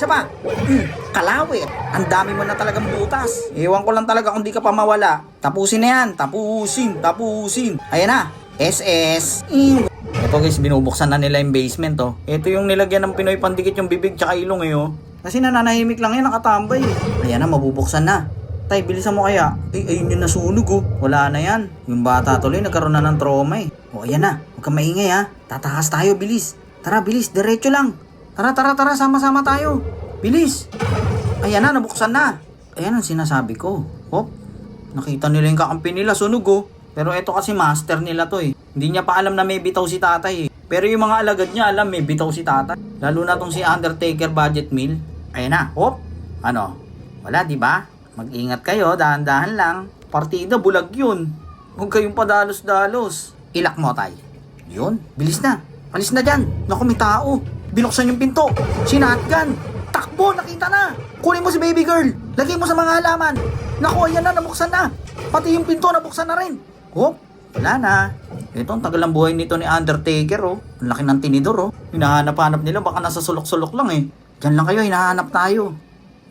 Isa pa. Kalawit. Ang dami mo na talagang butas. Ewan ko lang talaga kung di ka pa mawala. Tapusin na yan. Tapusin. Ayan na. SS. Ito guys, binubuksan na nila yung basement oh. Ito yung nilagyan ng Pinoy pandikit yung bibig tsaka ilong eh oh. Kasi nananahimik lang yan, nakatambay eh. Ayan na, mabubuksan na. Tay, bilisan mo kaya. Ayun yung nasunog oh. Wala na yan. Yung bata tuloy, nagkaroon na ng trauma eh. O ayan na, huwag kang maingay ha. Tatakas tayo, bilis. Tara, bilis, diretso lang. Tara, sama-sama tayo. Bilis. Ayan na, nabuksan na. Ayan ang sinasabi ko. Hop, nakita nila yung kakampi nila, sunog oh. Pero ito kasi master nila to eh. Hindi niya pa alam na may bitaw si tatay eh. Pero yung mga alagad niya alam may bitaw si tatay. Lalo na tong si Undertaker Budget Meal. Ayan na, hop. Ano? Wala, di ba? Mag-ingat kayo, dahan-dahan lang. Partida, bulag yun. Huwag kayong padalos-dalos. Ilak mo, tay. Yun, bilis na. Alis na dyan. Naku, may tao. Binuksan yung pinto. Sinatgan. Takbo, nakita na. Kunin mo si baby girl. Lagay mo sa mga halaman. Naku, ayan na, nabuksan na. Pati yung pinto, nabuksan na rin. Hop, wala na. Ito, ang tagal ang buhay nito ni Undertaker, oh. Ang laki ng tinidor, oh. Hinahanap-hanap nila, baka nasa sulok-sulok lang, eh. Diyan lang kayo, hinahanap tayo.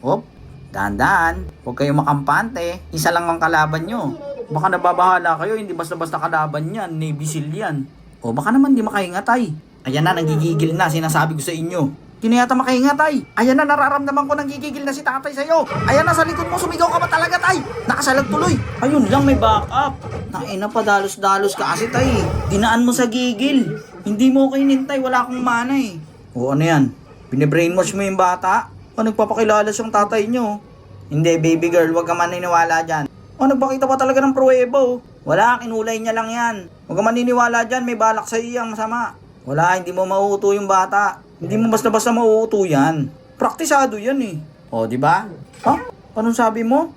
Hop, dahan-dahan. Huwag kayong makampante. Isa lang ang kalaban nyo. Baka nababahala kayo, hindi basta-basta kalaban yan. Navy Seal yan. O baka naman di makahingat ay. Ayan na, nagigigil na, sinasabi ko sa inyo. Di na yata makahingat ay. Ayan na, nararamdaman ko nagigigil na si tatay sa'yo. Ayan na, sa likod mo, sumigaw ka ba talaga tay? Nakasalag tuloy. Ayun lang, may backup. Naina pa, dalos-dalos ka kasi tay. Dinaan mo sa gigil. Hindi mo kayo nintay, wala akong mana eh. O ano yan? Bine-brainwash mo yung bata? O nagpapakilala siyang tatay nyo? Hindi, baby girl, wag ka maniniwala dyan. O nagpakita pa talaga ng pruweba oh. Wala, kinulay niya lang yan. Huwag ka maniniwala dyan, may balak sa iyang masama. Wala, hindi mo mauuto yung bata. Hindi mo basta-basta mauuto yan. Praktisado yan eh. O, di ba? Ha? Anong sabi mo?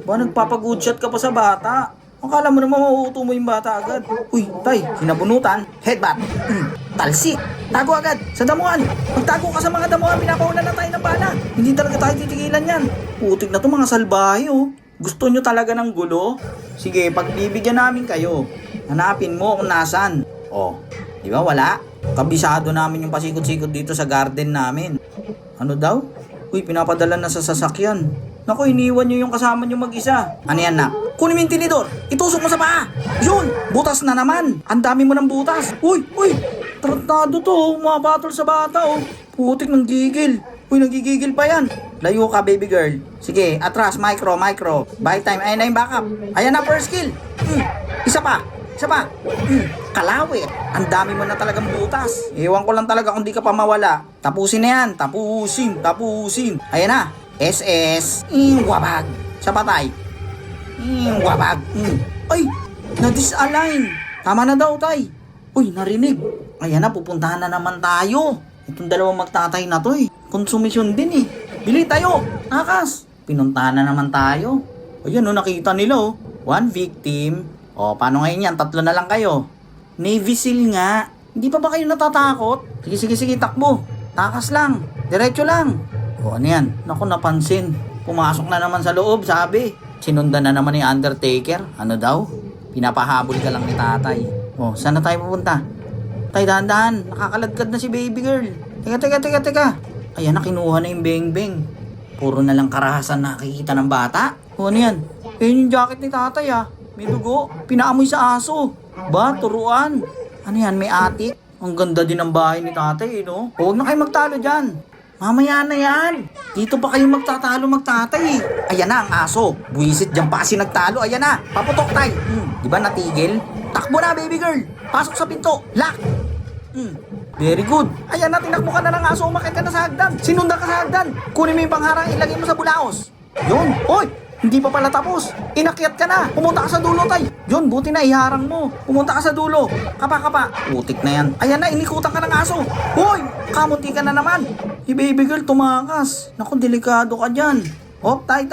Ba, nagpapag-good shot ka pa sa bata? Akala mo naman mauuto mo yung bata agad. Uy, tay, sinabunutan. Headbutt. Talsik. Tago agad. Sa damuhan. Magtago ka sa mga damuhan. Pinapauna na tayo ng bala. Hindi talaga tayo titigilan yan. Putik na to mga salbahe oh. Gusto nyo talaga ng gulo? Sige, pagbibigyan namin kayo. Hanapin mo kung nasan. Oh, di ba wala? Kabisado namin yung pasikot-sikot dito sa garden namin. Ano daw? Uy, pinapadala na sa sasakyan. Naku, iniwan nyo yung kasama nyo mag-isa. Ano yan na? Kunin mo yung tinidor. Itusok mo sa paa. Yun, butas na naman. Ang dami mo ng butas. Uy, tarantado to. Umabatol sa bata oh. Putik ng gigil. Uy, nagigigil pa yan. Layo ka, baby girl. Sige, atras, micro. Buy time. Ayan na yung backup. Ayan na, first kill. Isa pa. Kalawit. Ang dami mo na talagang butas. Ewan ko lang talaga kung di ka pa mawala. Tapusin na yan. Tapusin. Ayan na. SS. Wabag. Sa patay. Wabag. Ay, na-disalign. Tama na daw, tay. Uy, narinig. Ayan na, pupuntahan na naman tayo. Itong dalawang magtatay na to eh. Konsumisyon din eh. Bili tayo. Nakas. Pinuntahan na naman tayo. Ayan o, nakita nila o. One victim. O, paano ngayon yan? 3 na lang kayo. Navy Seal nga. Hindi pa ba kayo natatakot? Sige, takbo. Takas lang. Diretso lang. O, ano yan? Naku, napansin. Pumasok na naman sa loob, sabi. Sinundan na naman ni Undertaker. Ano daw? Pinapahabol ka lang ni tatay. O, saan na tayo pupunta? Tay, dahan-dahan. Nakakaladkad na si baby girl. Teka. Ayan na, kinuha na yung beng-beng. Puro na lang karahasan nakikita ng bata. O, ano yan? Ayan yung jacket ni tatay ah. May dugo. Pinaamoy sa aso. Ba, turuan. Ano yan, may atik? Ang ganda din ng bahay ni tatay, no? Huwag na kayo magtalo dyan. Mamaya na yan. Dito pa kayo magtatay. Ayan na ang aso. Buwisit dyan pa kasi nagtalo. Ayan na. Paputok tay. Di ba natigil? Takbo na, baby girl. Pasok sa pinto. Lock. Very good. Ayan na, tinakbo ka na ng aso. Umakit ka na sa hagdan. Sinundan ka sa hagdan. Kunin mo yung pangharang, ilagay mo sa bulaos. Yun. Hoy! Hindi pa pala tapos. Inakyat ka na. Pumunta ka sa dulo, tay. Yun, buti na iharang mo. Pumunta ka sa dulo. Kapa. Putik na yan. Ayan na, inikutan ka ng aso. Hoy! Kamunti ka na naman. Si baby girl, tumakas. Naku, delikado ka dyan. Hop, tay.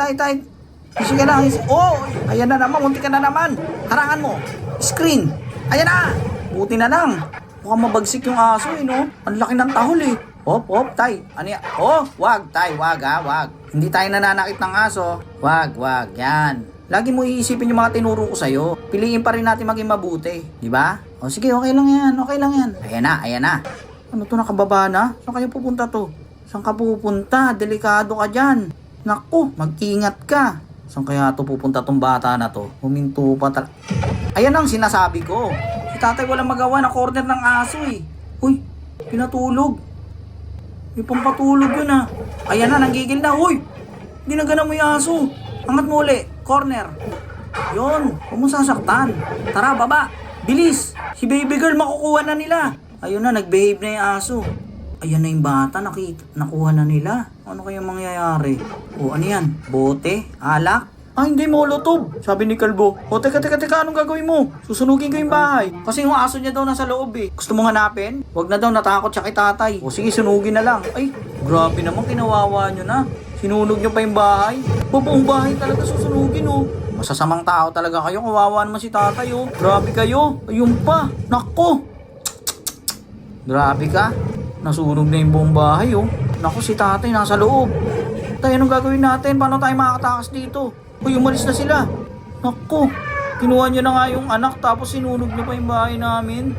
Sige na. Oh! Ayan na naman, munti ka na naman. Harangan mo. Screen. Ayan na. Buti na lang. Mukhang mabagsik yung aso, eh, no? Ang laki ng tahol, eh. Hop, tay. Ano yan? Oh, wag, tay. Wag. Hindi tayo nananakit ng aso. Wag. Yan. Lagi mo iisipin yung mga tinuro ko sa'yo. Piliin pa rin natin maging mabuti. Di ba? O sige, okay lang yan. Ayan na. Ano to, nakababa na? Saan kayo pupunta to? Saan ka pupunta? Delikado ka dyan. Naku, mag-ingat ka. Saan kaya to pupunta tong bata na to? Huminto pa Ayan ang sinasabi ko. Si tatay walang magawa na corner ng aso eh. Uy, pinatulog. May pampatulog yun ah. Ayan na, nanggigil na. Uy, ginagana mo yung aso. Angat mo uli, corner. Yun, huwag mo sasaktan. Tara, baba. Bilis. Si baby girl makukuha na nila. Ayun na, nag-behave na yung aso. Ayan na yung bata, nakuha na nila. Ano kaya mangyayari? O, ano yan? Bote? Alak? Ah, hindi, molotov. Sabi ni Kalbo. O, teka, anong gagawin mo? Susunugin ko yung bahay. Kasi yung aso niya daw nasa loob eh. Gusto mo hanapin? Huwag na daw, natakot siya kay tatay. O, sige, sunugin na lang. Ay, grabe naman, kinawawa nyo na. Sinunog nyo pa yung bahay. Buong bahay talaga susunugin oh. Masasamang tao talaga kayo. Kawawa naman si tatay oh. Grabe kayo. Ayun pa. Nako. Grabe ka. Nasunog na yung buong bahay oh. Naku, si tatay nasa loob. Tay, anong gagawin natin? Paano tayo makakatakas dito? Uy, umalis na sila. Naku, kinuha nyo na nga yung anak tapos sinunog nyo pa yung bahay namin.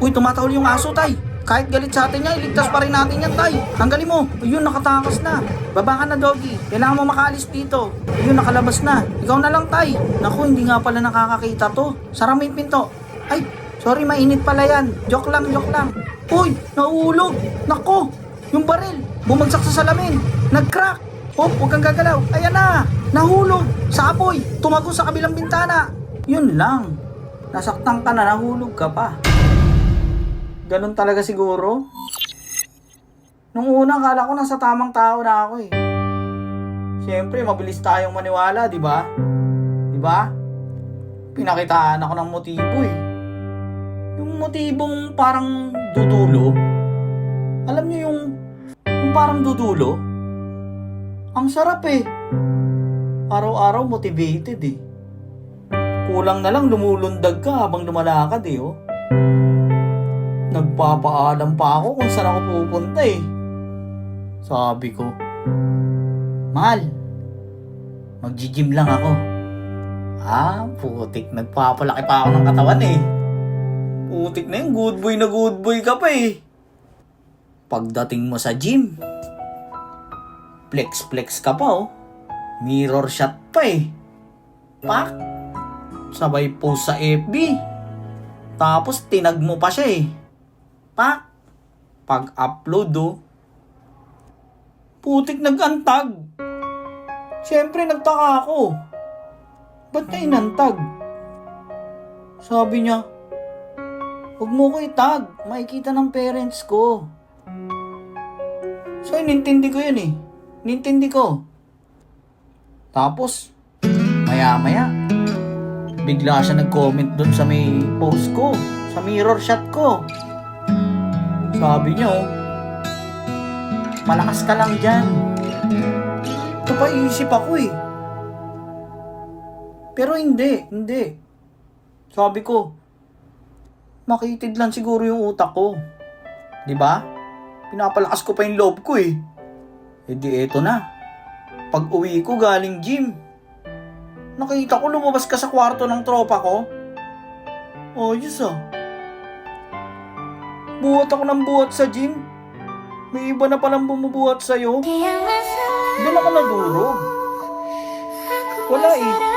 Uy, tumatahol yung aso, tay. Kahit galit sa atin niya, iligtas pa rin natin yan, tay. Tanggalin mo. Ayun, nakatakas na. Baba ka na, doggy. Kailangan mo makaalis dito. Ayun, nakalabas na. Ikaw na lang, tay. Naku, hindi nga pala nakakakita to. Sara mo yung pinto. Ay, sorry, mainit pala yan. Joke lang. Uy, nauulog. Naku, yung baril. Bumagsak sa salamin. Nag-crack. Oh, huwag kang gagalaw. Ayan na. Nahulog. Sa apoy. Tumago sa kabilang bintana. Yun lang. Nasaktan ka na, nahulog ka pa. Ganon talaga siguro. Nung una, akala ko nasa tamang tao na ako eh. Siyempre, mabilis tayong maniwala, di ba? Di ba? Pinakitaan ako ng motibo eh. Yung motibong parang dudulo. Alam niyo yung parang dudulo? Ang sarap eh. Araw-araw motivated eh. Kulang na lang lumulundag ka habang lumalakad eh oh. Nagpapaalam pa ako kung saan ako pupunta eh. Sabi ko, mahal, mag-gym lang ako. Ah, putik, nagpapalaki pa ako ng katawan eh. Putik na yung good boy ka pa eh. Pagdating mo sa gym, flex ka pa oh. Mirror shot pa eh. Pak! Sabay post sa FB. Tapos tinag mo pa siya eh. Pak! Pag-upload oh. Putik nag-antag. Siyempre nagtaka ako. Ba't niya inantag? Sabi niya, huwag mo ko itag. Makikita ng parents ko. So, inintindi ko yun eh. Inintindi ko. Tapos, maya-maya, bigla siya nag-comment dun sa may post ko. Sa mirror shot ko. Sabi niya, malakas ka lang dyan. Ito pa iisip ako eh. Pero hindi. Sabi ko, makitid lang siguro yung utak ko. Diba? Pinapalakas ko pa yung loob ko eh. E di eto na. Pag uwi ko galing gym, nakita ko lumabas ka sa kwarto ng tropa ko. Oh, Diyos ah. Buhat ako ng buhat sa gym. May iba na palang bumubuhat sa'yo. Doon ako nadurog. Wala eh.